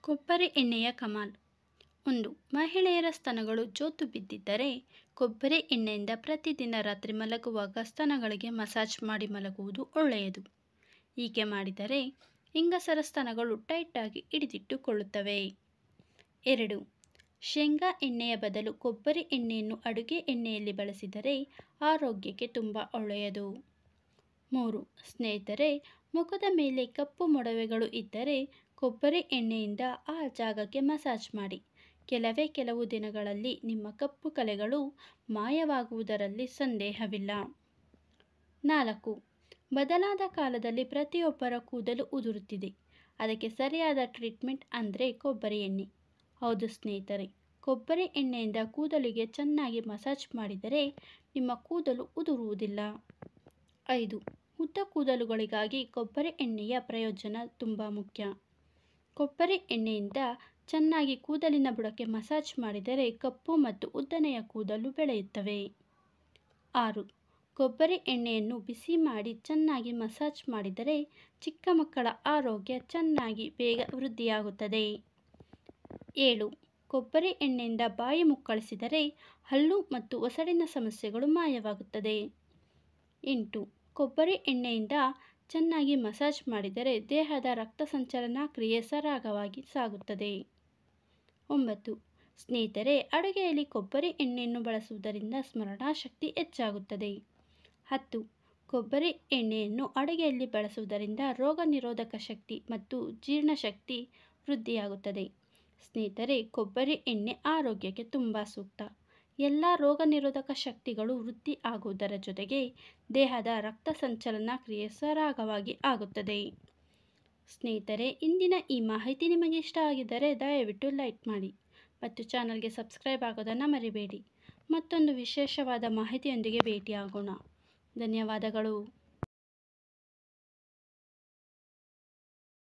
ಕೊಬ್ಬರಿ ಎಣ್ಣೆಯ ಕಮಾಲ್. 1. ಮಹಿಳೆಯರ ಸ್ತನಗಳು ಜೋತು ಬಿದ್ದಿದ್ದರೆ ಕೊಬ್ಬರಿ ಎಣ್ಣೆಯಿಂದ ಪ್ರತಿದಿನ ರಾತ್ರಿ ಮಲಗುವಾಗ ಸ್ತನಗಳಿಗೆ ಮಸಾಜ್ ಮಾಡಿ ಮಲಗುವುದು ಒಳ್ಳೆಯದು. ಹೀಗೆ ಮಾಡಿದರೆ ಹೆಂಗಸರ ಸ್ತನಗಳು ಟೈಟಾಗಿ ಹಿಡಿದಿಟ್ಟುಕೊಳ್ಳುತ್ತವೆ. 2. ಶೇಂಗಾ ಎಣ್ಣೆಯ ಬದಲು ಕೊಬ್ಬರಿ ಎಣ್ಣೆಯನ್ನು ಅಡುಗೆ ಎಣ್ಣೆಯಲ್ಲಿ ಬಳಸಿದರೆ ಆರೋಗ್ಯಕ್ಕೆ ತುಂಬ ಒಳ್ಳೆಯದು. 3. ಸ್ನೇಹಿತರೆ, ಮುಖದ ಮೇಲೆ ಕಪ್ಪು ಮೊಡವೆಗಳು ಇದ್ದರೆ ಕೊಬ್ಬರಿ ಎಣ್ಣೆಯಿಂದ ಆ ಜಾಗಕ್ಕೆ ಮಸಾಜ್ ಮಾಡಿ. ಕೆಲವು ದಿನಗಳಲ್ಲಿ ನಿಮ್ಮ ಕಪ್ಪು ಕಲೆಗಳು ಮಾಯವಾಗುವುದರಲ್ಲಿ ಸಂದೇಹವಿಲ್ಲ. 4. ಬದಲಾದ ಕಾಲದಲ್ಲಿ ಪ್ರತಿಯೊಬ್ಬರ ಕೂದಲು ಉದುರುತ್ತಿದೆ. ಅದಕ್ಕೆ ಸರಿಯಾದ ಟ್ರೀಟ್ಮೆಂಟ್ ಅಂದರೆ ಕೊಬ್ಬರಿ ಎಣ್ಣೆ. ಹೌದು ಸ್ನೇಹಿತರೆ, ಕೊಬ್ಬರಿ ಎಣ್ಣೆಯಿಂದ ಕೂದಲಿಗೆ ಚೆನ್ನಾಗಿ ಮಸಾಜ್ ಮಾಡಿದರೆ ನಿಮ್ಮ ಕೂದಲು ಉದುರುವುದಿಲ್ಲ. 5. ಉದ್ದ ಕೂದಲುಗಳಿಗಾಗಿ ಕೊಬ್ಬರಿ ಎಣ್ಣೆಯ ಪ್ರಯೋಜನ ತುಂಬ ಮುಖ್ಯ. ಕೊಬ್ಬರಿ ಎಣ್ಣೆಯಿಂದ ಚೆನ್ನಾಗಿ ಕೂದಲಿನ ಬುಡಕ್ಕೆ ಮಸಾಜ್ ಮಾಡಿದರೆ ಕಪ್ಪು ಮತ್ತು ಉದ್ದನೆಯ ಕೂದಲು ಬೆಳೆಯುತ್ತವೆ. 6. ಕೊಬ್ಬರಿ ಎಣ್ಣೆಯನ್ನು ಬಿಸಿ ಮಾಡಿ ಚೆನ್ನಾಗಿ ಮಸಾಜ್ ಮಾಡಿದರೆ ಚಿಕ್ಕ ಮಕ್ಕಳ ಆರೋಗ್ಯ ಚೆನ್ನಾಗಿ ಬೇಗ ವೃದ್ಧಿಯಾಗುತ್ತದೆ. 7. ಕೊಬ್ಬರಿ ಎಣ್ಣೆಯಿಂದ ಬಾಯಿ ಮುಕ್ಕಳಿಸಿದರೆ ಹಲ್ಲು ಮತ್ತು ಒಸಡಿನ ಸಮಸ್ಯೆಗಳು ಮಾಯವಾಗುತ್ತದೆ. 8. ಕೊಬ್ಬರಿ ಎಣ್ಣೆಯಿಂದ ಚೆನ್ನಾಗಿ ಮಸಾಜ್ ಮಾಡಿದರೆ ದೇಹದ ರಕ್ತ ಸಂಚಲನಾ ಕ್ರಿಯೆ ಸರಾಗವಾಗಿ ಸಾಗುತ್ತದೆ. 9. ಸ್ನೇಹಿತರೆ, ಅಡುಗೆಯಲ್ಲಿ ಕೊಬ್ಬರಿ ಎಣ್ಣೆಯನ್ನು ಬಳಸುವುದರಿಂದ ಸ್ಮರಣಾಶಕ್ತಿ ಹೆಚ್ಚಾಗುತ್ತದೆ. 10. ಕೊಬ್ಬರಿ ಎಣ್ಣೆಯನ್ನು ಅಡುಗೆಯಲ್ಲಿ ಬಳಸುವುದರಿಂದ ರೋಗ ನಿರೋಧಕ ಶಕ್ತಿ ಮತ್ತು ಜೀರ್ಣಶಕ್ತಿ ವೃದ್ಧಿಯಾಗುತ್ತದೆ. ಸ್ನೇಹಿತರೆ, ಕೊಬ್ಬರಿ ಎಣ್ಣೆ ಆರೋಗ್ಯಕ್ಕೆ ತುಂಬ ಸೂಕ್ತ. ಎಲ್ಲ ರೋಗ ನಿರೋಧಕ ಶಕ್ತಿಗಳು ವೃದ್ಧಿ ಆಗುವುದರ ಜೊತೆಗೆ ದೇಹದ ರಕ್ತ ಸಂಚಲನಾ ಕ್ರಿಯೆ ಸರಾಗವಾಗಿ ಆಗುತ್ತದೆ. ಸ್ನೇಹಿತರೆ, ಇಂದಿನ ಈ ಮಾಹಿತಿ ನಿಮಗೆ ಇಷ್ಟ ಆಗಿದ್ದರೆ ದಯವಿಟ್ಟು ಲೈಕ್ ಮಾಡಿ ಮತ್ತು ಚಾನಲ್ಗೆ ಸಬ್ಸ್ಕ್ರೈಬ್ ಆಗೋದನ್ನು ಮರಿಬೇಡಿ. ಮತ್ತೊಂದು ವಿಶೇಷವಾದ ಮಾಹಿತಿಯೊಂದಿಗೆ ಭೇಟಿಯಾಗೋಣ. ಧನ್ಯವಾದಗಳು.